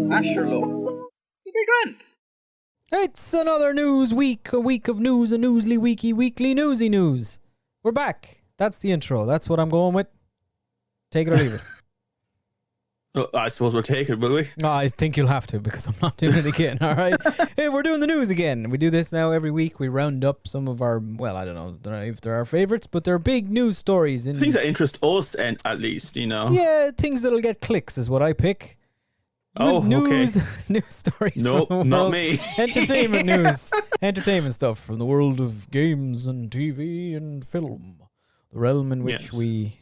Asherlo. It's a big rant. It's another news week, a week of news, a newsly weekly newsy news. We're back. That's the intro. That's what I'm going with. Take it or leave it. I suppose we'll take it, will we? No, I think you'll have to because I'm not doing it again, all right? Hey, we're doing the news again. We do this now every week. We round up some of our, well, I don't know if they're our favourites, but they're big news stories. Things that interest us, and at least, you know. Yeah, things that'll get clicks is what I pick. Oh, news, okay. News stories. Nope, from the not world. me. Entertainment news. Entertainment stuff from the world of games and TV and film. The realm in which we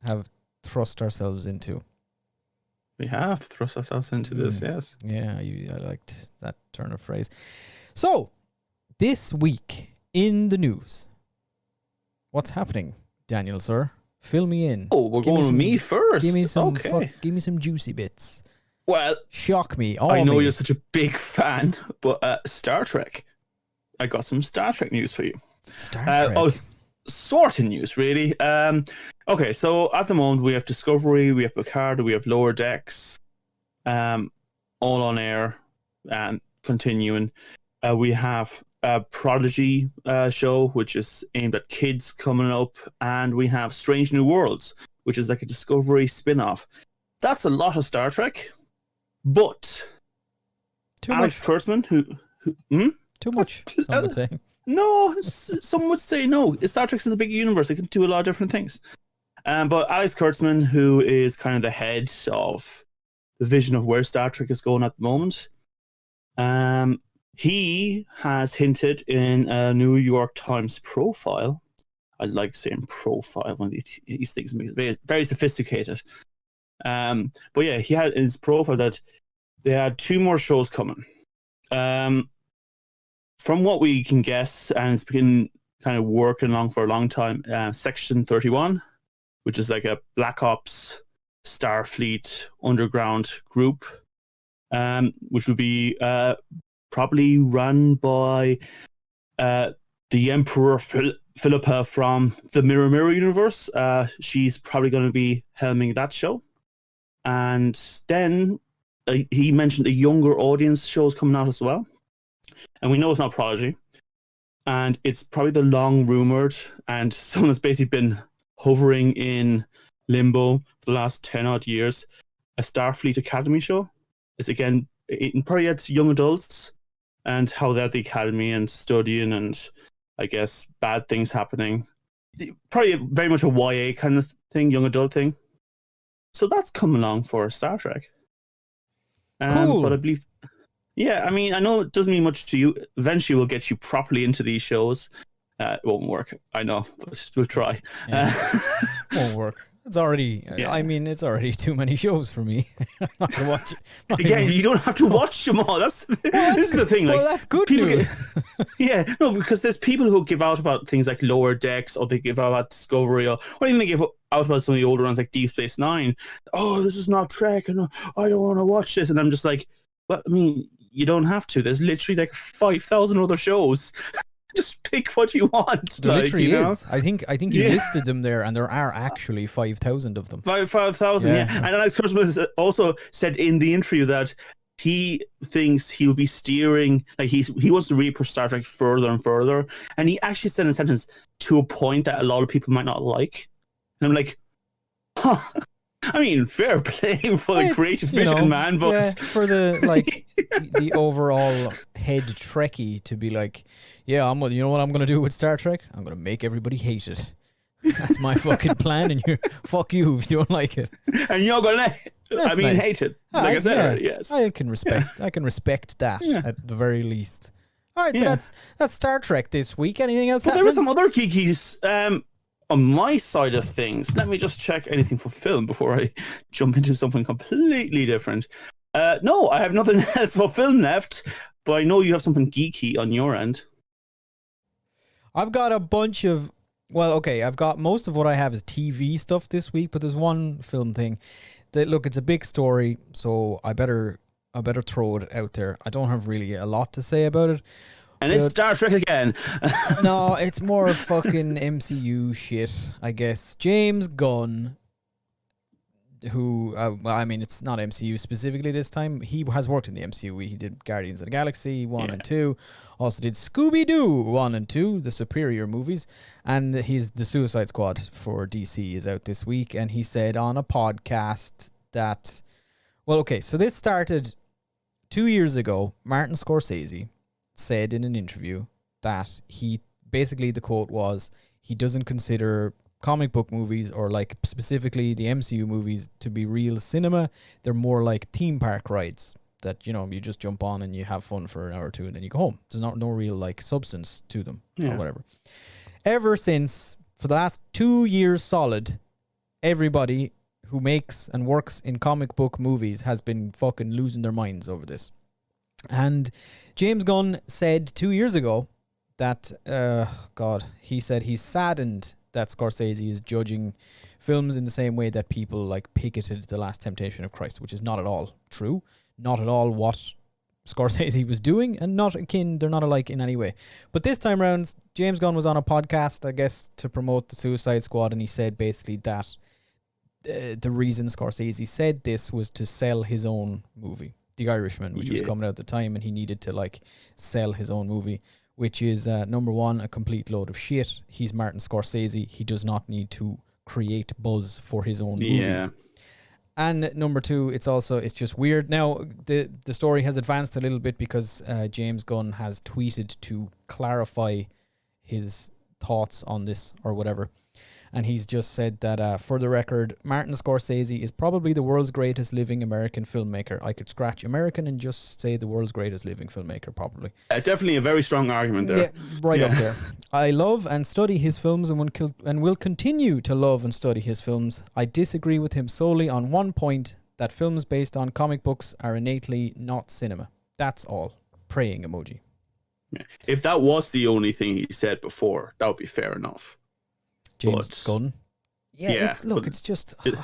have thrust ourselves into. We have thrust ourselves into this, yes. Yeah, I liked that turn of phrase. So, this week in the news, what's happening, Daniel, sir? Fill me in. Oh, we're going with me first. Give me some. Okay. Give me some juicy bits. Well, shock me. I know you're such a big fan, but Star Trek. I got some Star Trek news for you. Star Trek. Sort of news, really. Okay, so at the moment we have Discovery, we have Picard, we have Lower Decks, all on air and continuing. We have a Prodigy show, which is aimed at kids coming up, and we have Strange New Worlds, which is like a Discovery spin-off. That's a lot of Star Trek, but Alex Kurtzman, Too much, some would say. No, some would say no. Star Trek is a big universe. It can do a lot of different things. But Alex Kurtzman, who is kind of the head of the vision of where Star Trek is going at the moment, he has hinted in a New York Times profile. I like saying profile when these things make it very, very sophisticated. But yeah, he had in his profile that they had 2 more shows coming. From what we can guess, and it's been kind of working along for a long time, Section 31, which is like a Black Ops, Starfleet, underground group, which would be probably run by the Emperor Philippa from the Mirror universe. She's probably going to be helming that show. And then he mentioned a younger audience shows coming out as well. And we know it's not Prodigy. And it's probably the long-rumoured and someone that's basically been hovering in limbo for the last 10-odd years, a Starfleet Academy show. It's, again, probably at young adults and how they're at the academy and studying and, I guess, bad things happening. Probably very much a YA kind of thing, young adult thing. So that's come along for Star Trek. Cool. But I believe... Yeah, I mean, I know it doesn't mean much to you. Eventually, we'll get you properly into these shows. It won't work, I know, but we'll try. Yeah. Won't work. It's already, I mean, it's already too many shows for me. I'm not going to watch it. Again, you don't have to watch them all. This is the thing. Like, well, that's good news. No, because there's people who give out about things like Lower Decks, or they give out about Discovery, or even they give out about some of the older ones like Deep Space Nine. Oh, this is not Trek, and I don't want to watch this. And I'm just like, well, I mean, you don't have to. There's literally like 5,000 other shows. Just pick what you want. There literally you know? is. I think you listed them there, and there are actually 5,000 of them. 5,000, yeah. And Alex Kurtzman also said in the interview that he thinks he'll be steering, like he wants to really push Star Trek further and further. And he actually said in a sentence, to a point that a lot of people might not like. And I'm like, huh. I mean, fair play for the creative vision, man. But for the the overall head Trekkie to be like, you know what I'm gonna do with Star Trek? I'm gonna make everybody hate it. That's my fucking plan, and fuck you if you don't like it. And you're gonna, hate it. Like I said already, yes. I can respect that at the very least. All right, so that's Star Trek this week. Anything else? But there were some other geekies. On my side of things, let me just check anything for film before I jump into something completely different. No, I have nothing else for film left, but I know you have something geeky on your end. I've got a bunch of... Well, okay, I've got... Most of what I have is TV stuff this week, but there's one film thing that, look, it's a big story, so I better throw it out there. I don't have really a lot to say about it, And it's Star Trek again. No, it's more fucking MCU shit, I guess. James Gunn, who, I mean, it's not MCU specifically this time. He has worked in the MCU. He did Guardians of the Galaxy 1 and 2. Also did Scooby-Doo 1 and 2, the superior movies. And he's the Suicide Squad for DC is out this week. And he said on a podcast that, well, okay, so this started 2 years ago. Martin Scorsese said in an interview that he, basically the quote was, he doesn't consider comic book movies or like specifically the MCU movies to be real cinema. They're more like theme park rides that, you know, you just jump on and you have fun for an hour or two and then you go home. There's no real like substance to them or whatever. Ever since, for the last 2 years solid, everybody who makes and works in comic book movies has been fucking losing their minds over this. And James Gunn said 2 years ago that, he said he's saddened that Scorsese is judging films in the same way that people like picketed The Last Temptation of Christ, which is not at all true, not at all what Scorsese was doing, and they're not alike in any way. But this time around, James Gunn was on a podcast, I guess, to promote the Suicide Squad, and he said basically that the reason Scorsese said this was to sell his own movie, The Irishman, which was coming out at the time, and he needed to like sell his own movie, which is number one, a complete load of shit. He's Martin Scorsese. He does not need to create buzz for his own movies. And number two, it's just weird. Now, the story has advanced a little bit because James Gunn has tweeted to clarify his thoughts on this or whatever. And he's just said that, for the record, Martin Scorsese is probably the world's greatest living American filmmaker. I could scratch American and just say the world's greatest living filmmaker, probably. Definitely a very strong argument there. Yeah, up there. I love and study his films and will continue to love and study his films. I disagree with him solely on one point, that films based on comic books are innately not cinema. That's all. Praying emoji. Yeah. If that was the only thing he said before, that would be fair enough. James Gunn. It's just you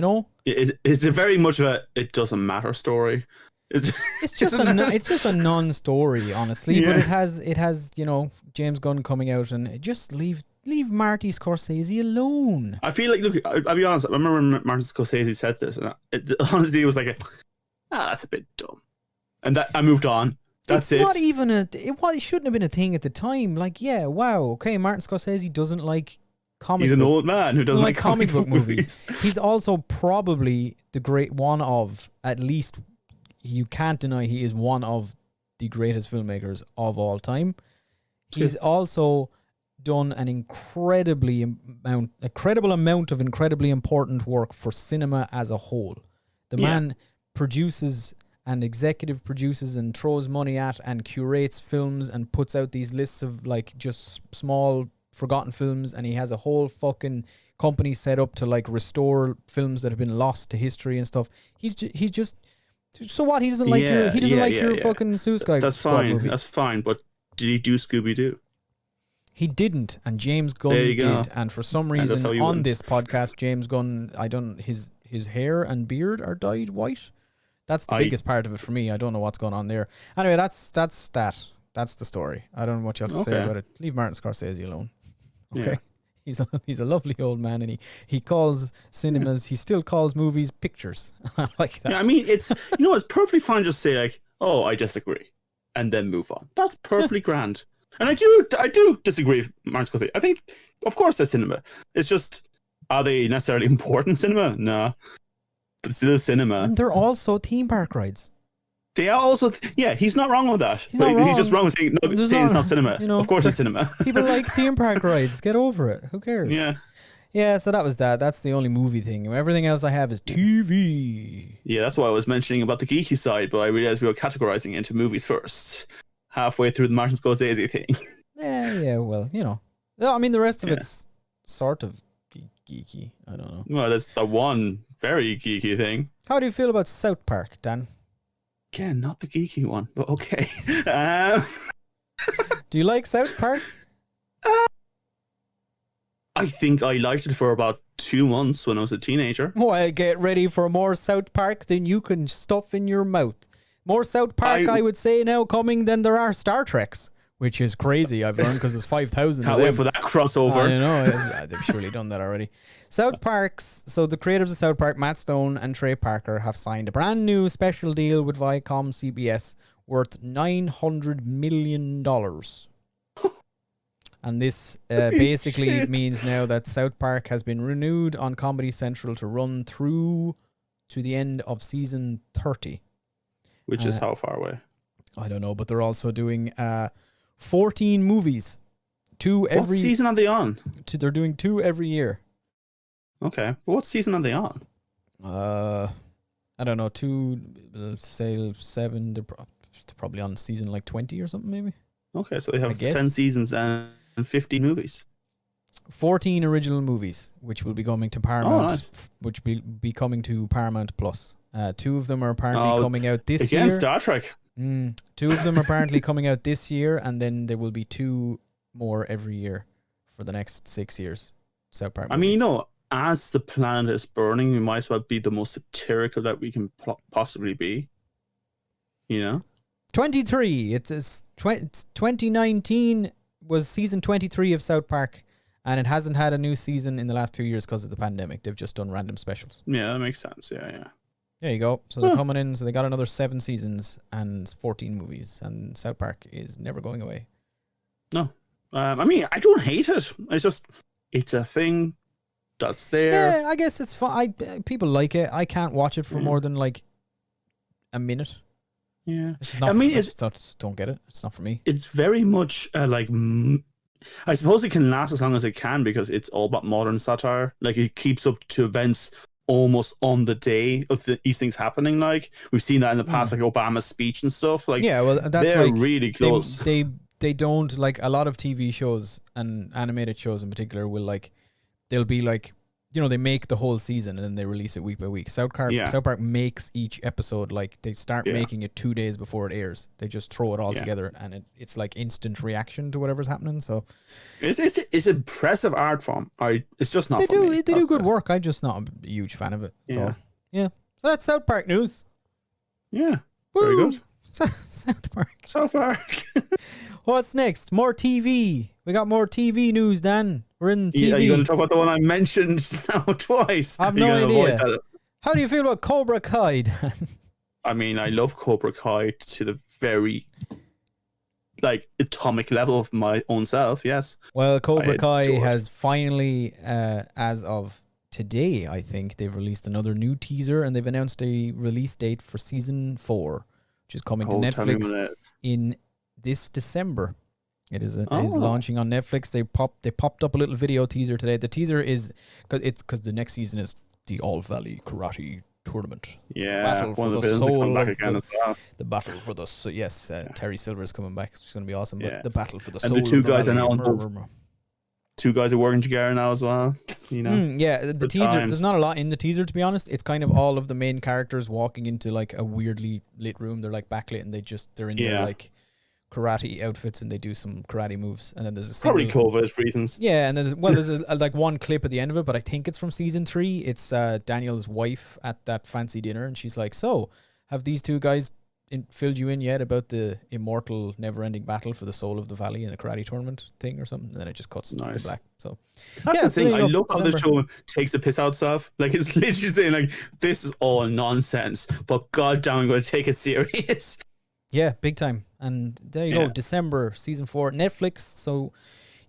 know, it's a very much of a it doesn't matter story. It's just a non-story, honestly. But it has you know, James Gunn coming out and just leave Marty Scorsese alone. I feel like, look, I'll be honest. I remember when Martin Scorsese said this, and honestly, it was like that's a bit dumb, and that I moved on. That's it. Not even it shouldn't have been a thing at the time. Like, yeah, wow, okay, Martin Scorsese doesn't like comic. He's an old man who doesn't like comic book movies. He's also probably the great one of, at least you can't deny he is one of the greatest filmmakers of all time. He's also done an incredible amount of incredibly important work for cinema as a whole. The man produces and executive produces and throws money at and curates films and puts out these lists of like just small forgotten films, and he has a whole fucking company set up to like restore films that have been lost to history and stuff. He's just so what? He doesn't like your fucking Suicide Squad movie. That's fine, but did he do Scooby-Doo? He didn't, and James Gunn did. And for some reason on this podcast, James Gunn, his hair and beard are dyed white. That's the biggest part of it for me. I don't know what's going on there. Anyway, that's that. That's the story. I don't know what you have to say about it. Leave Martin Scorsese alone. Okay. Yeah. He's a lovely old man, and he calls cinemas, he still calls movies pictures. I like that. Yeah, I mean, it's perfectly fine just say like, oh, I disagree, and then move on. That's perfectly grand. And I do disagree with Martin Scorsese. I think, of course, that's cinema. It's just, are they necessarily important cinema? No. But still cinema. And they're also theme park rides. They are also, he's not wrong with that. He's just wrong with saying, it's not cinema. You know, of course it's cinema. People like theme park rides. Get over it. Who cares? Yeah. Yeah, so that was that. That's the only movie thing. Everything else I have is TV. Yeah, that's why I was mentioning about the geeky side, but I realized we were categorizing into movies first. Halfway through the Martin Scorsese thing. Yeah, well, you know. I mean, the rest of it's sort of geeky. I don't know. Well, that's the one very geeky thing. How do you feel about South Park, Dan? Again, not the geeky one, but okay. Do you like South Park? I think I liked it for about 2 months when I was a teenager. Well, get ready for more South Park than you can stuff in your mouth. More South Park, I would say, now coming than there are Star Treks, which is crazy. I've learned because it's 5,000. Can't wait for that crossover. I know. They've surely done that already. South Park's, so the creators of South Park, Matt Stone and Trey Parker, have signed a brand new special deal with Viacom CBS worth $900 million. And this basically means now that South Park has been renewed on Comedy Central to run through to the end of season 30. Which is how far away? I don't know, but they're also doing 14 movies. What season are they on? They're doing 2 every year. Okay. But what season are they on? I don't know, 2, say 7. They're probably on season like 20 or something, maybe. Okay, so they have 10 seasons and 50 movies. 14 original movies, which will be coming to Paramount, which will be coming to Paramount Plus. 2 of them are apparently coming out this year. Again, Star Trek. 2 of them are apparently coming out this year, and then there will be 2 more every year for the next 6 years. South Park movies. I mean, you know, as the planet is burning, we might as well be the most satirical that we can possibly be. You know? 23. It's 2019 was season 23 of South Park, and it hasn't had a new season in the last 2 years because of the pandemic. They've just done random specials. Yeah, that makes sense. Yeah. There you go. So they're coming in. So they got another 7 seasons and 14 movies, and South Park is never going away. No. I mean, I don't hate it. It's a thing that's there. Yeah, I guess it's fun. People like it. I can't watch it for more than like a minute. Yeah. I mean, don't get it. It's not for me. It's very much like, I suppose it can last as long as it can because it's all about modern satire. Like, it keeps up to events almost on the day of these things happening. Like, we've seen that in the past, like Obama's speech and stuff. Like, yeah, well, that's they're like, really close. They don't, like, a lot of TV shows and animated shows in particular will, like, they'll be like, you know, they make the whole season and then they release it week by week. South Park makes each episode, like, they start making it 2 days before it airs. They just throw it all together, and it's like instant reaction to whatever's happening. So it's impressive art form. It's just not. They do good work. I'm just not a huge fan of it. So that's South Park news. Yeah, very good. South Park. What's next? More TV. We got more TV news, Dan. We're in TV. Are you going to talk about the one I mentioned now twice? I have no idea. How do you feel about Cobra Kai, Dan? I mean, I love Cobra Kai to the very, like, atomic level of my own self, yes. Well, Cobra Kai has finally, as of today, I think, they've released another new teaser, and they've announced a release date for season 4, which is coming to Netflix in this December. It is launching on Netflix. They popped up a little video teaser today. The teaser is because the next season is the All Valley Karate Tournament. Yeah, battle for one of the the soul come back of again as well. The battle for the Terry Silver's coming back. It's going to be awesome. But the battle for the soul. And the 2 of the guys valley. are now 2 guys are working together now as well. You know. The teaser. There's not a lot in the teaser, to be honest. It's kind of all of the main characters walking into like a weirdly lit room. They're like backlit, and they're in their like karate outfits, and they do some karate moves, and then there's a probably COVID reasons. Yeah, and then there's like one clip at the end of it, but I think it's from season 3. It's Daniel's wife at that fancy dinner, and she's like, "So, have these 2 guys filled you in yet about the immortal, never-ending battle for the soul of the valley in a karate tournament thing or something?" And then it just cuts to black. So that's the thing. I love how the show takes the piss out of stuff. Like, it's literally saying like, "This is all nonsense," but God damn, I'm going to take it serious. Yeah, big time. And there you go, December, season 4, Netflix. So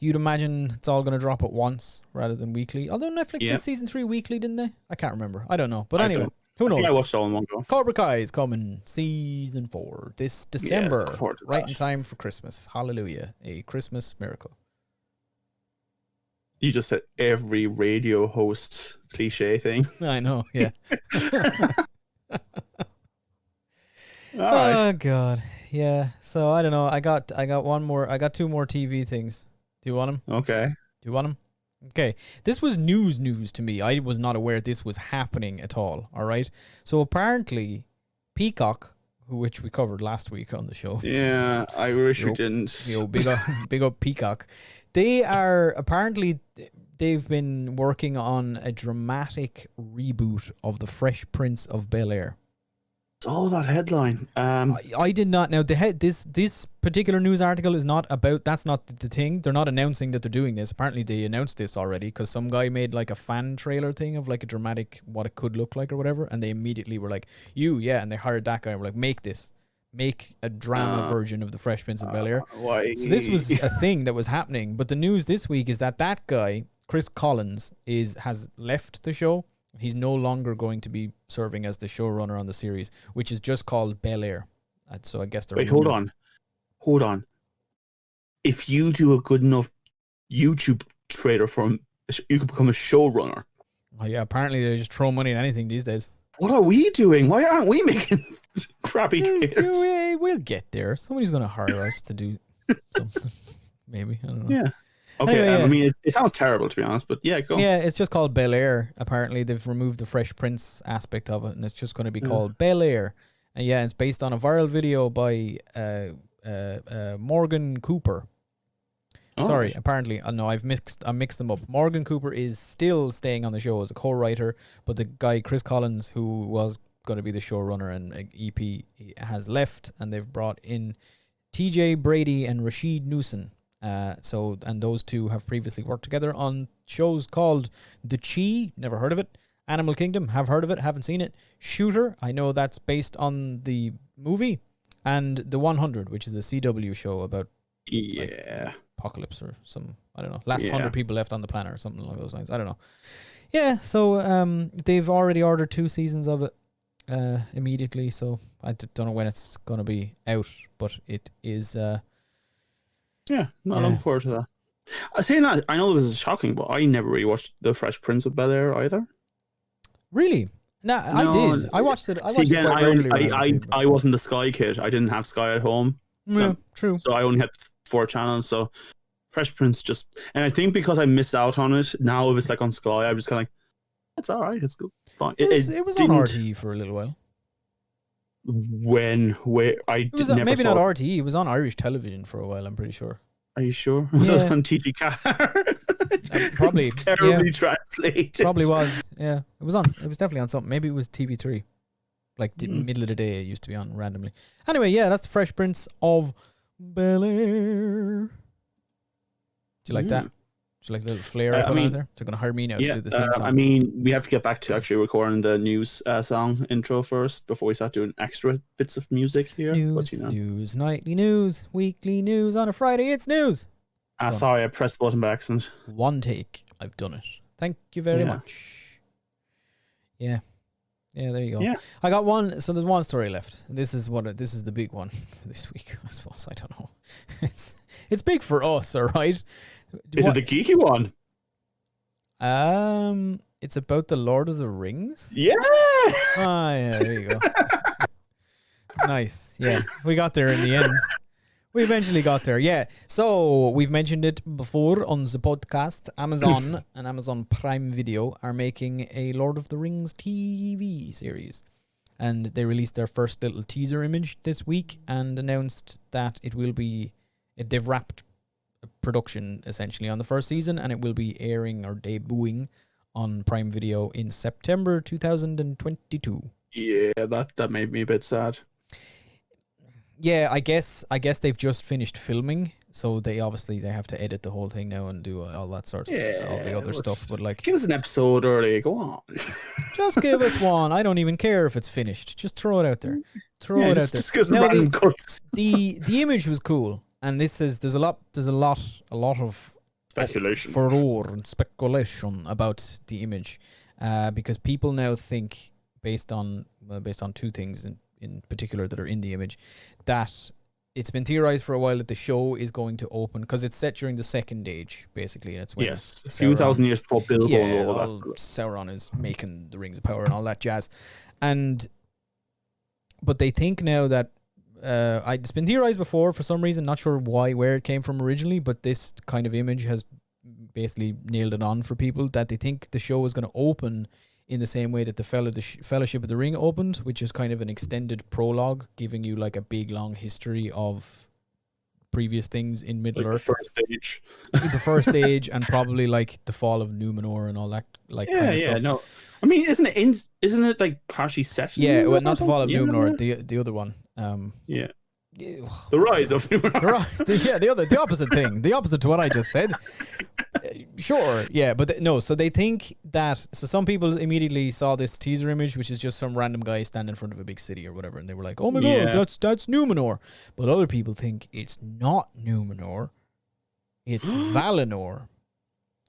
you'd imagine it's all going to drop at once rather than weekly. Although Netflix did season 3 weekly, didn't they? I can't remember. I don't know. But anyway, who knows? I watched all in one go. Cobra Kai is coming season 4 this December, right in time for Christmas. Hallelujah. A Christmas miracle. You just said every radio host cliche thing. I know, yeah. Right. Oh God, yeah. So I don't know. I got 2 more TV things. Do you want them? Okay. Do you want them? Okay. This was news to me. I was not aware this was happening at all. All right. So apparently, Peacock, which we covered last week on the show. Yeah, I wish we didn't. Big up Peacock. They are apparently they've been working on a dramatic reboot of the Fresh Prince of Bel-Air. saw that headline. I did not. Now this particular news article is not about. That's not the thing. They're not announcing that they're doing this. Apparently, they announced this already because some guy made like a fan trailer thing of like a dramatic what it could look like or whatever, and they immediately were like, and they hired that guy. And were like, make a drama version of the Fresh Prince of Bel-Air. Why? So this was a thing that was happening. But the news this week is that guy, Chris Collins, has left the show. He's no longer going to be serving as the showrunner on the series, which is just called Bel-Air. So I guess they're... Wait, hold on. If you do a good enough YouTube trailer for him, you could become a showrunner. Oh yeah, apparently they just throw money at anything these days. What are we doing? Why aren't we making crappy trailers? We'll get there. Somebody's going to hire us to do something. Maybe. I don't know. Yeah. Okay, anyway, I mean, it sounds terrible, to be honest, but yeah, go. Yeah, it's just called Bel-Air. Apparently, they've removed the Fresh Prince aspect of it, and it's just going to be called Bel-Air. And yeah, it's based on a viral video by Morgan Cooper. Oh, Sorry, right. apparently, no, I mixed them up. Morgan Cooper is still staying on the show as a co-writer, but the guy Chris Collins, who was going to be the showrunner and EP, has left, and they've brought in TJ Brady and Rashid Newson. And those two have previously worked together on shows called The Chi, never heard of it. Animal Kingdom, have heard of it, haven't seen it. Shooter, I know that's based on the movie. And The 100, which is a CW show about apocalypse or some, I don't know, last 100 people left on the planet or something along those lines. I don't know. Yeah, so they've already ordered 2 seasons of it immediately, so I don't know when it's going to be out, but it is... not looking forward to that. I say that, I know this is shocking, but I never really watched The Fresh Prince of Bel-Air either. Really? No, I did. I watched it. I watched it quite regularly. I wasn't the Sky kid. I didn't have Sky at home. Yeah, true. So I only had 4 channels. So Fresh Prince and I think because I missed out on it, now if it's like on Sky, I'm just kind of like, it's all right. It's good. Fine. It was on RTE for a little while. Maybe not RTE. It was on Irish television for a while. I'm pretty sure. Are you sure? Was it on TG Car? Probably terribly translated. Probably was. Yeah, it was on. It was definitely on something. Maybe it was TV3. Like the middle of the day, it used to be on randomly. Anyway, yeah, that's the Fresh Prince of Bel-Air. Do you like that? Do you like the little flair I put on there? They're going to hire me now to do the theme song. I mean, we have to get back to actually recording the news song intro first before we start doing extra bits of music here. News, nightly news, weekly news on a Friday. It's news. Sorry, I pressed the button by accident. One take. I've done it. Thank you very much. Yeah. Yeah, there you go. Yeah. I got one. So there's one story left. This is the big one for this week, I suppose. I don't know. It's big for us, all right? Is it the geeky one? It's about the Lord of the Rings. Yeah. Yeah, there you go. Nice. Yeah, we got there in the end. We eventually got there. Yeah. So we've mentioned it before on the podcast. Amazon and Amazon Prime Video are making a Lord of the Rings TV series, and they released their first little teaser image this week and announced that they've wrapped production essentially on the first season, and it will be airing or debuting on Prime Video in September 2022. Yeah, that made me a bit sad. Yeah, I guess they've just finished filming, so they have to edit the whole thing now and do all that sort of all the other stuff. But like, give us an episode early. Go on. Just give us one. I don't even care if it's finished. Just throw it out there. Just give us some random cuts. The image was cool. And there's a lot of speculation, furore and speculation about the image, because people now think based on 2 things in particular that are in the image, that it's been theorized for a while that the show is going to open because it's set during the Second Age, basically, and it's when a few thousand years before Bilbo. Sauron is making the Rings of Power and all that jazz, but they think now that. It's been theorized before for some reason, not sure where it came from originally, but this kind of image has basically nailed it on for people, that they think the show is going to open in the same way that the Fellowship of the Ring opened, which is kind of an extended prologue giving you like a big long history of previous things in Middle-earth. The first stage and probably like the fall of Numenor and all that kind of stuff. No. I mean, isn't it like partially set? In Yeah, well, Europe or not the fall of something? Numenor, Yeah. the other one. Yeah. Yeah, The rise of the the opposite thing, the opposite to what I just said. Sure, yeah, but no. So they think that. So some people immediately saw this teaser image, which is just some random guy standing in front of a big city or whatever, and they were like, "Oh my god, Yeah. that's Numenor." But other people think it's not Numenor, it's Valinor,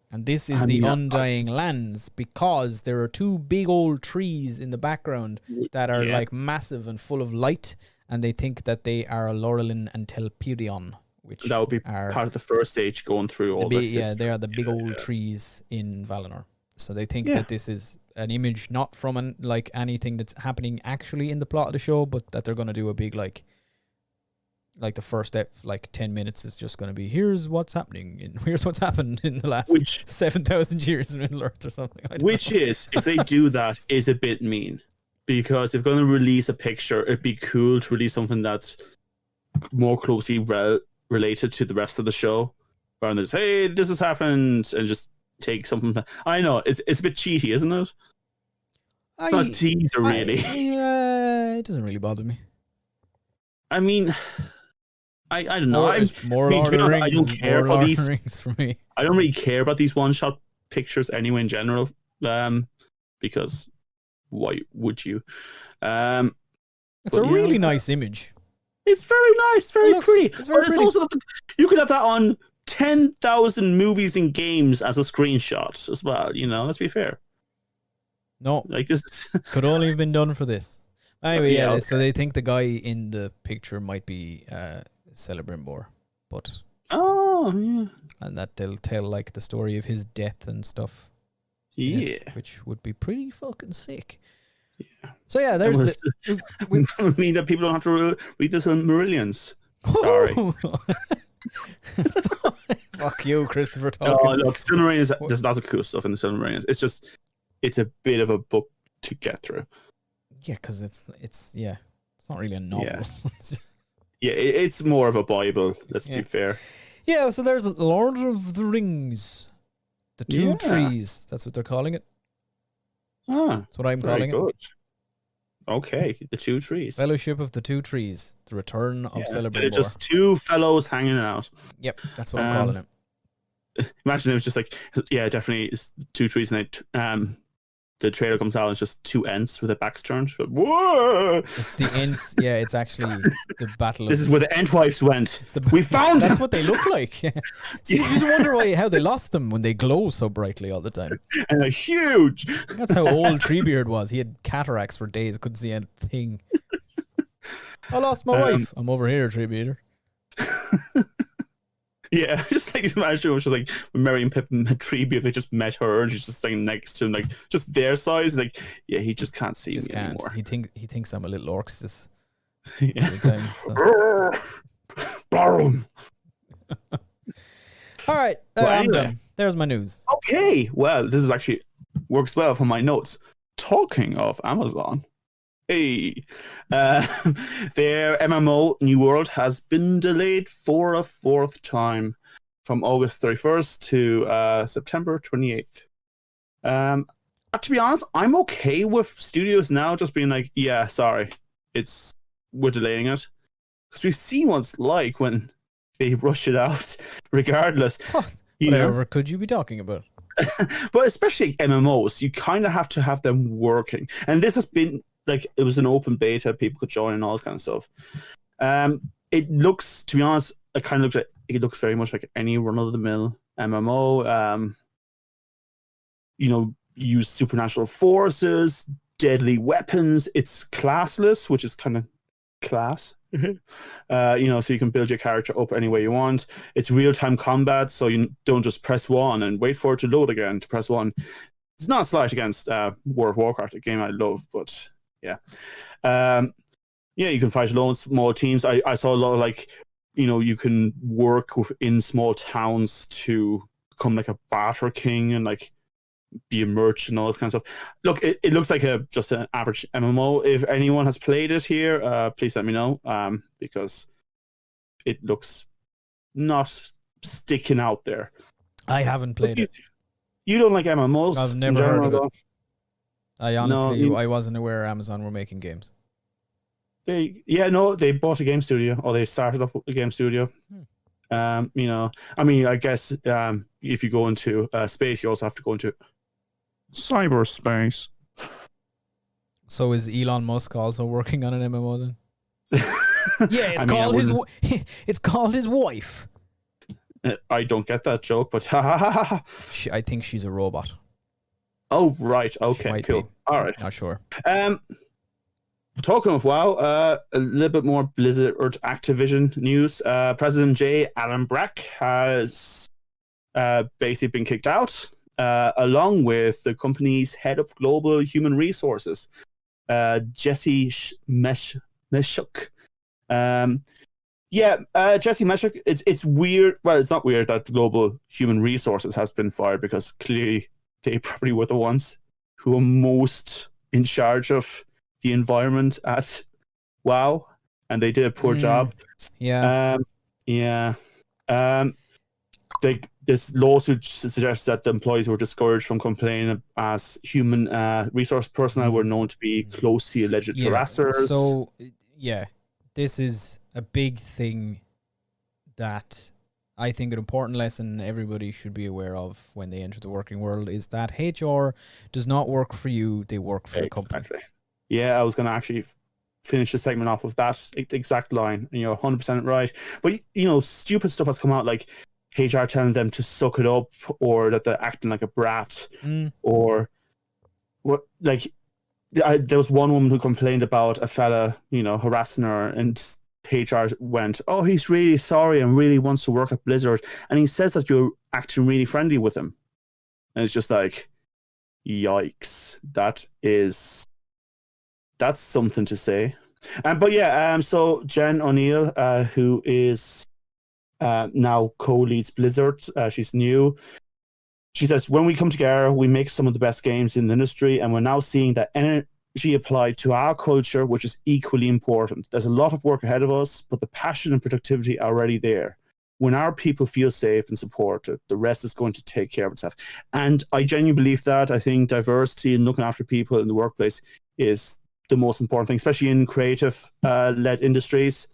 and this is I the mean, Undying Lands because there are two big old trees in the background that are yeah. like massive and full of light, and they think that they are Laurelin and Telperion, which That would be are part of the first stage going through all the yeah, history. they are the big old Yeah. trees in Valinor. So they think Yeah. that this is an image not from like anything that's happening actually in the plot of the show, but that they're going to do a big like the first step, like 10 minutes is just going to be here's what's happening here's what's happened in the last 7,000 years in Middle Earth or something. I don't Which know. is, if they do that, is a bit mean. Because if they're going to release a picture, it'd be cool to release something that's more closely related to the rest of the show. Rather than just, hey, this has happened, and just take something. I know, it's a bit cheaty, isn't it? It's not a teaser, really. It doesn't really bother me. I mean, I don't know. More Lord of the Rings. I don't care more about Lord of these. the Rings for me. I don't really care about these one-shot pictures anyway in general, because why would you? It's a really nice image. It's very nice, very pretty. It's very pretty. Also, you could have that on 10,000 movies and games as a screenshot as well. Let's be fair. No, Like this could only have been done for this. Anyway, yeah. okay. So they think the guy in the picture might be Celebrimbor, but yeah, and that they'll tell like the story of his death and stuff. yeah. Which would be pretty fucking sick. Yeah. So yeah, there's I mean that people don't have to read this on Marillions. Sorry. Fuck you, Christopher No, Tolkien. look, Silmarillion there's lots of cool stuff in the Silmarillion. It's a bit of a book to get through. Yeah, because it's not really a novel. Yeah, it's more of a Bible. Let's be fair. Yeah, so there's Lord of the Rings, the Two Trees. That's what they're calling it. That's what I'm calling it. Okay, the Two Trees. Fellowship of the Two Trees. The Return of Celebrimbor. They're just two fellows hanging out. Yep, that's what I'm calling it. Imagine it was just like, yeah, definitely it's Two Trees, and the trailer comes out and it's just two Ents with their backs turned. But, whoa! It's the Ents. Yeah, it's actually the battle. This is where the Entwives went. We found them. That's what they look like. So you just wonder how they lost them when they glow so brightly all the time. And they're huge. That's how old Treebeard was. He had cataracts for days. Couldn't see anything. I lost my wife. I'm over here, Treebeard. Yeah, just like imagine it was just like when Merry and Pippin met Treebeard, they just met her and she's just standing next to him, like just their size. Like, yeah, he just can't see me anymore. He thinks I'm a little Orcs. Yeah. Barum. All right, Well, I'm anyway. done. There's my news. Okay, well, this is actually works well for my notes. Talking of Amazon, hey, their MMO New World has been delayed for a fourth time from August 31st to September 28th. To be honest, I'm okay with studios now just being like, yeah, sorry, we're delaying it, because we've seen what it's like when they rush it out, regardless. Whatever could you be talking about? But especially MMOs, you kind of have to have them working, and this has been like, it was an open beta, people could join and all this kind of stuff. It looks, to be honest, it looks very much like any run-of-the-mill MMO. Use supernatural forces, deadly weapons. It's classless, which is kind of class. So you can build your character up any way you want. It's real-time combat, so you don't just press 1 and wait for it to load again to press 1. It's not a slight against World of Warcraft, a game I love, but yeah. You can fight alone, small teams. I saw a lot of you can work in small towns to become like a barter king and be a merchant and all this kind of stuff. Look, it looks like just an average MMO. If anyone has played it here, please let me know, because it looks not sticking out there. I haven't played it. You don't like MMOs? I've never heard of it. I No, honestly, I wasn't aware Amazon were making games. they bought a game studio, or they started up a game studio. I mean, I guess if you go into space, you also have to go into cyberspace. So is Elon Musk also working on an MMO then? Yeah, it's I mean, called his. It's called his wife. I don't get that joke, but I think she's a robot. oh right, She okay, might cool, be. all right. Not sure. Talking of WoW, a little bit more Blizzard or Activision news. President J. Alan Brack has basically been kicked out, along with the company's head of global human resources, Jesse Meshuk. Jesse Meshuk. It's weird. Well, it's not weird that global human resources has been fired, because clearly they probably were the ones who were most in charge of the environment at WoW, and they did a poor job. Yeah. Yeah. This lawsuit suggests that the employees were discouraged from complaining, as human resource personnel were known to be closely alleged harassers. So, yeah, this is a big thing that I think an important lesson everybody should be aware of when they enter the working world is that HR does not work for you, they work for the company. Yeah, I was going to actually finish the segment off with that exact line, and you're 100% right. But, stupid stuff has come out, like HR telling them to suck it up, or that they're acting like a brat, or what, like, there was one woman who complained about a fella, harassing her, and HR went, "Oh, he's really sorry and really wants to work at Blizzard, and he says that you're acting really friendly with him." And it's just like, yikes, that's something to say. So Jen O'Neill, who is now co-leads Blizzard, she's new. She says, "When we come together, we make some of the best games in the industry, and we're now seeing that energy applied to our culture, which is equally important. There's a lot of work ahead of us, but the passion and productivity are already there. When our people feel safe and supported, the rest is going to take care of itself." And I genuinely believe that. I think diversity and looking after people in the workplace is the most important thing, especially in creative led industries.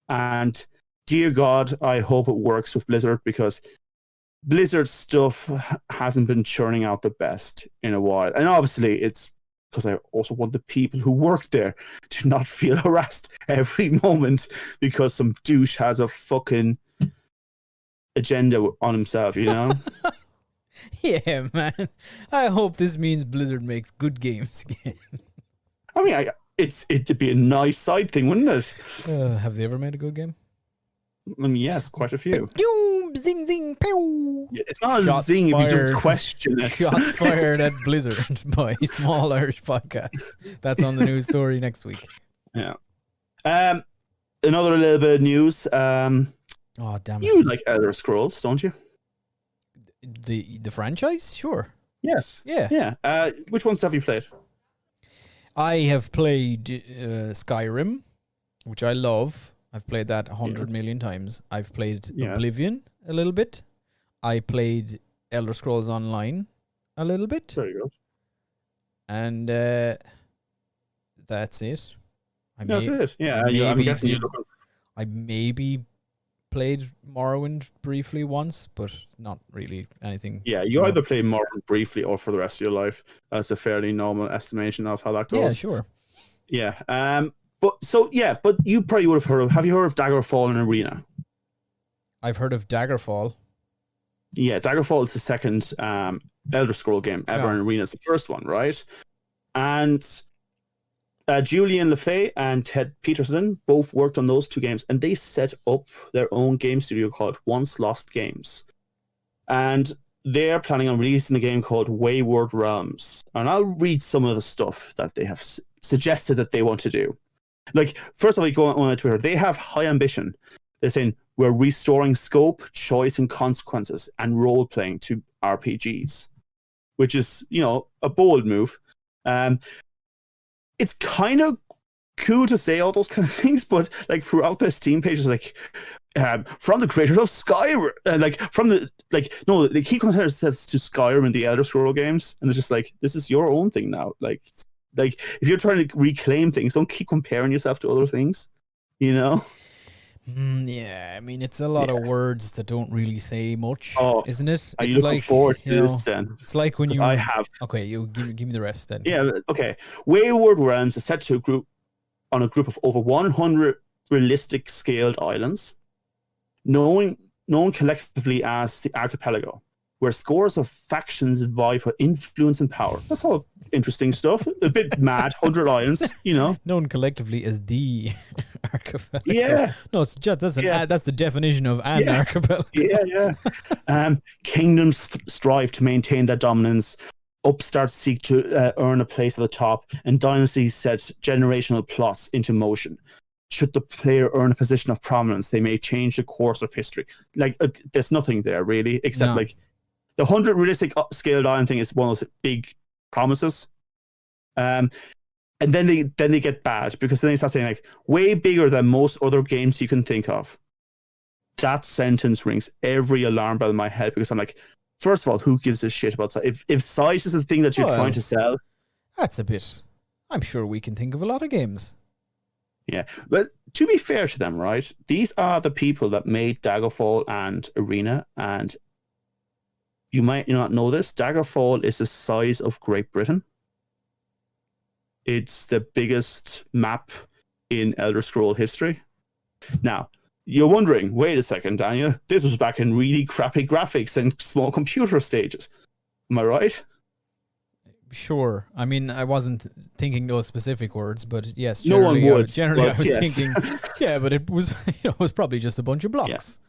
And dear God, I hope it works with Blizzard, because Blizzard stuff hasn't been churning out the best in a while. And obviously it's because I also want the people who work there to not feel harassed every moment because some douche has a fucking agenda on himself, Yeah, man. I hope this means Blizzard makes good games again. I mean, it'd be a nice side thing, wouldn't it? Have they ever made a good game? I mean, yes, quite a few. Zing, zing, pew. Yeah, it's not Shots a zing if you fired. just question it. Shots fired at Blizzard by Small Irish Podcast. That's on the news story next week. Yeah. Another little bit of news. Oh, damn it. You like Elder Scrolls, don't you? The franchise? Sure. Yes. Yeah. Yeah. Which ones have you played? I have played Skyrim, which I love. I've played that 100 million times. I've played Oblivion a little bit. I played Elder Scrolls Online a little bit. Very good. And that's it. That's it. Yeah, I'm guessing you're looking. I maybe played Morrowind briefly once, but not really anything. Yeah, you either play Morrowind briefly or for the rest of your life. That's a fairly normal estimation of how that goes. Yeah, sure. Yeah. But you probably would have you heard of Daggerfall in Arena? I've heard of Daggerfall. Yeah, Daggerfall is the second Elder Scroll game ever, and Arena is the first one, right? And Julian LeFay and Ted Peterson both worked on those two games, and they set up their own game studio called Once Lost Games. And they're planning on releasing a game called Wayward Realms. And I'll read some of the stuff that they have suggested that they want to do. Like, first of all, you go on Twitter, they have high ambition. They're saying, we're restoring scope, choice, and consequences, and role-playing to RPGs, which is, a bold move. It's kind of cool to say all those kind of things, but like throughout their Steam pages, like from the creators of Skyrim, no, they keep comparing themselves to Skyrim and the Elder Scroll games, and it's just like, this is your own thing now. Like if you're trying to reclaim things, don't keep comparing yourself to other things, you know? Yeah, I mean, it's a lot of words that don't really say much, isn't it? Are you looking forward to this then? It's like when you... I have. Okay, you give me the rest then. Yeah, okay. Wayward Realms is set to a group of over 100 realistic scaled islands, known collectively as the Archipelago, where scores of factions vie for influence and power. That's all interesting stuff. A bit mad, 100 islands, you know. Known collectively as the Archipelago. Yeah. No, it's just that's the definition of an archipelago. Yeah. Kingdoms strive to maintain their dominance. Upstarts seek to earn a place at the top, and dynasties set generational plots into motion. Should the player earn a position of prominence, they may change the course of history. Like, there's nothing there really, except like the 100 realistic scaled island thing is one of those big promises. And then they get bad, because then they start saying like, way bigger than most other games you can think of. That sentence rings every alarm bell in my head, because I'm like, first of all, who gives a shit about size? If size is the thing that you're trying to sell, that's a bit. I'm sure we can think of a lot of games. Yeah, but to be fair to them, right? These are the people that made Daggerfall and Arena, and you might not know this. Daggerfall is the size of Great Britain. It's the biggest map in Elder Scroll history. Now, you're wondering, wait a second, Daniel, this was back in really crappy graphics and small computer stages. Am I right? Sure. I mean, I wasn't thinking those specific words, but yes, no one would. Generally, I was thinking, yeah, but it was, it was probably just a bunch of blocks.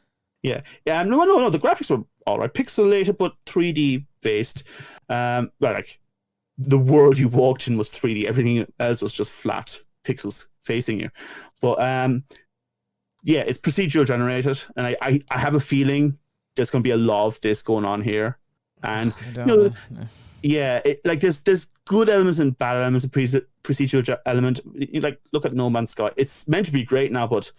Yeah. No. The graphics were all right, pixelated but 3D based. Like the world you walked in was 3D. Everything else was just flat pixels facing you. But yeah, it's procedural generated, and I have a feeling there's going to be a lot of this going on here, and yeah, there's good elements and bad elements of procedural element. Like, look at No Man's Sky. It's meant to be great now, but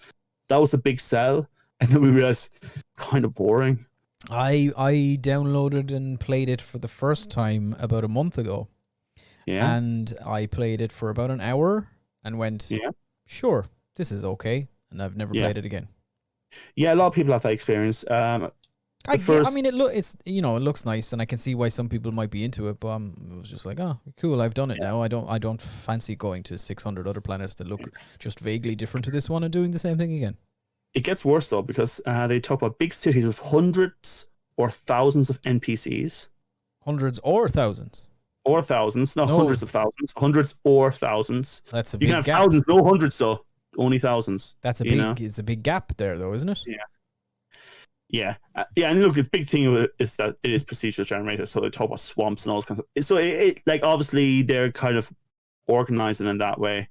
that was a big sell, and then we realized kind of boring. I downloaded and played it for the first time about a month ago. Yeah, and I played it for about an hour and went, sure, this is okay, and I've never played it again. Yeah, a lot of people have that experience. I mean, it looks nice, and I can see why some people might be into it. But it was just like, oh, cool, I've done it now. I don't fancy going to 600 other planets that look just vaguely different to this one and doing the same thing again. It gets worse though, because they talk about big cities with hundreds or thousands of NPCs. Hundreds or thousands. Or thousands, not hundreds of thousands. Hundreds or thousands. That's a big gap. You can have thousands, no hundreds though. Only thousands. That's it's a big gap there though, isn't it? Yeah, and look, the big thing is that it is procedural generated, so they talk about swamps and all those kinds of. So it like, obviously they're kind of organizing in that way.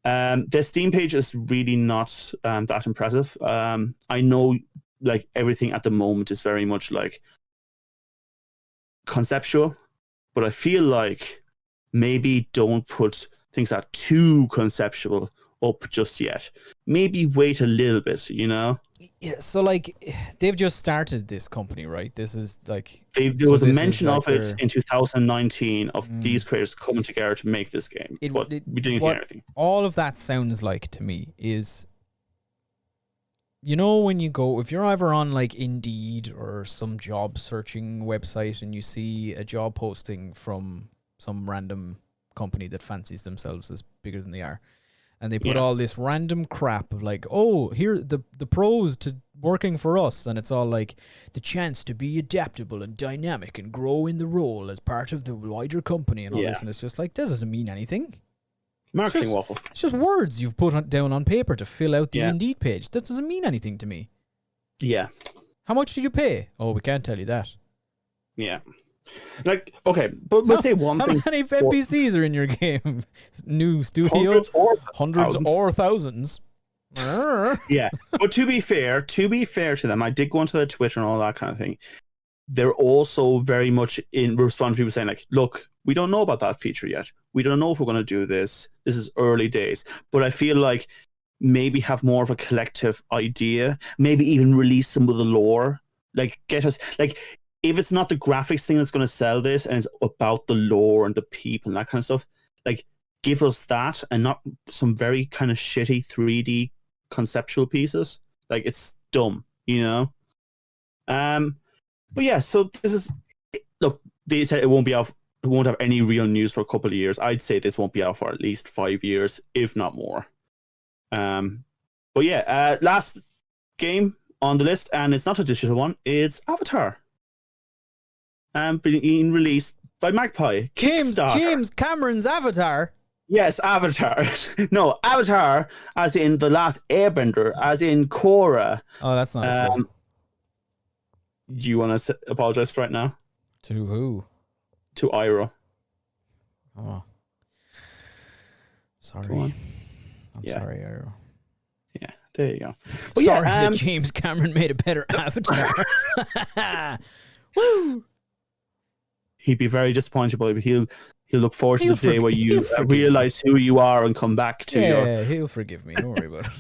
Their Steam page is really not that impressive. I know, like, everything at the moment is very much like conceptual, but I feel like maybe don't put things that are too conceptual up just yet. Maybe wait a little bit, you know. Yeah, so like, they've just started this company, right? This is like, there was a mention of it in 2019 of these creators coming together to make this game, but we didn't hear anything. All of that sounds like to me is, you know, when you go, if you're ever on like Indeed or some job searching website and you see a job posting from some random company that fancies themselves as bigger than they are, and they put all this random crap of like, oh, here the pros to working for us, and it's all like the chance to be adaptable and dynamic and grow in the role as part of the wider company and all this, and it's just like, that doesn't mean anything. Marketing waffle. It's just words you've put down on paper to fill out the Indeed page. That doesn't mean anything to me. Yeah. How much did you pay? Oh, we can't tell you that. Yeah. Like, okay, but let's say one thing. How many NPCs are in your game? New studio? Hundreds or thousands. Yeah, but to be fair to them, I did go onto their Twitter and all that kind of thing. They're also very much in response to people saying like, look, we don't know about that feature yet. We don't know if we're going to do this. This is early days. But I feel like maybe have more of a collective idea, maybe even release some of the lore. Like, get us, like, if it's not the graphics thing that's going to sell this and it's about the lore and the people and that kind of stuff, like, give us that and not some very kind of shitty 3D conceptual pieces. Like, it's dumb, you know? But yeah, so this is, look, they said it won't be out, it won't have any real news for a couple of years. I'd say this won't be out for at least 5 years, if not more. But yeah, last game on the list, and it's not a digital one, it's Avatar. Being released by Magpie. James Cameron's Avatar. Yes, Avatar. No, Avatar, as in The Last Airbender, as in Korra. Oh, that's not as good. Do you want to apologize right now? To who? To Iroh. Oh. Sorry. Go on. I'm sorry, Iroh. Yeah, there you go. But sorry that James Cameron made a better Avatar. Woo! He'd be very disappointed, but he'll look forward to the day where you realize who you are and come back to your... Yeah, he'll forgive me. Don't worry about it.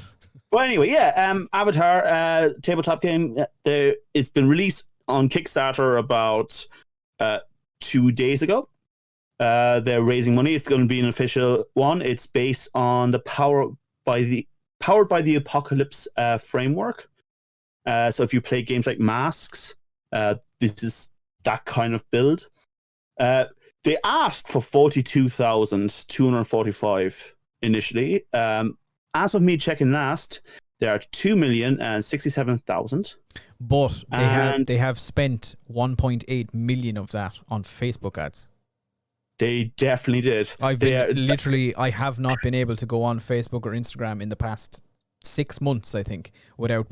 Well, anyway, yeah, Avatar, tabletop game. It's been released on Kickstarter about 2 days ago. They're raising money. It's going to be an official one. It's based on the Powered by the Apocalypse framework. So if you play games like Masks, this is that kind of build. They asked for 42,245 initially. As of me checking last, there are 2,067,000. But they have spent 1.8 million of that on Facebook ads. They definitely did. I have not been able to go on Facebook or Instagram in the past 6 months, I think, without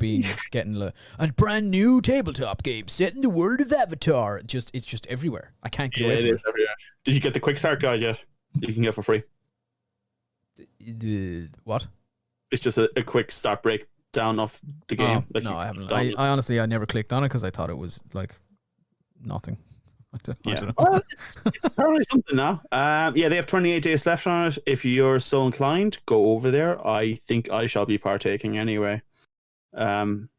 getting a brand new tabletop game set in the world of Avatar. It's just everywhere. I can't get away from it. Everywhere. Did you get the quick start guide yet? You can get for free. What? It's just a quick start breakdown of the game. No, I haven't. I honestly, I never clicked on it because I thought it was like nothing. I don't know. Well, it's apparently something now. Yeah, they have 28 days left on it. If you're so inclined, go over there. I think I shall be partaking anyway. But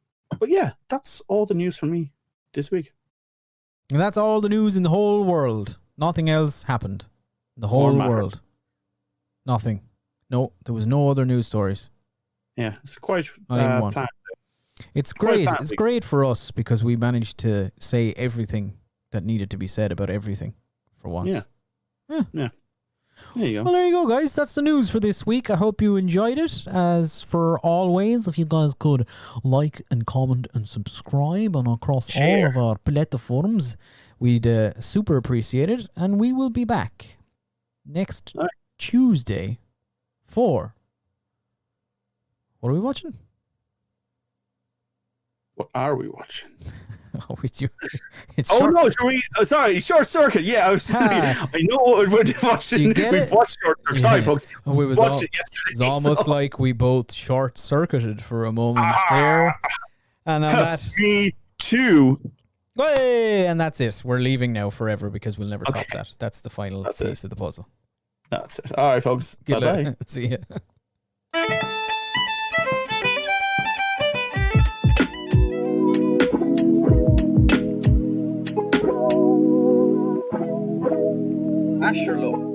yeah, that's all the news from me this week. And that's all the news in the whole world. Nothing else happened. The whole world. Nothing. No, there was no other news stories. Yeah, it's quite not even one. planned. It's great. It's great for us because we managed to say everything that needed to be said about everything for once. Yeah. There you go. Well, there you go, guys. That's the news for this week. I hope you enjoyed it. As for always, if you guys could like and comment and subscribe on across all of our platforms, we'd super appreciate it. And we will be back next Tuesday for... What are we watching? What are we watching? Sorry, Short Circuit. Yeah, I know what we're watching. We've watched Short Circuit. Sorry, folks. We watched it yesterday. It's almost like we both short-circuited for a moment there. And on that... Me too. Hey, and that's it. We're leaving now forever because we'll never top that. That's the final piece of the puzzle. That's it. All right, folks. Bye-bye. See ya. Asherlo.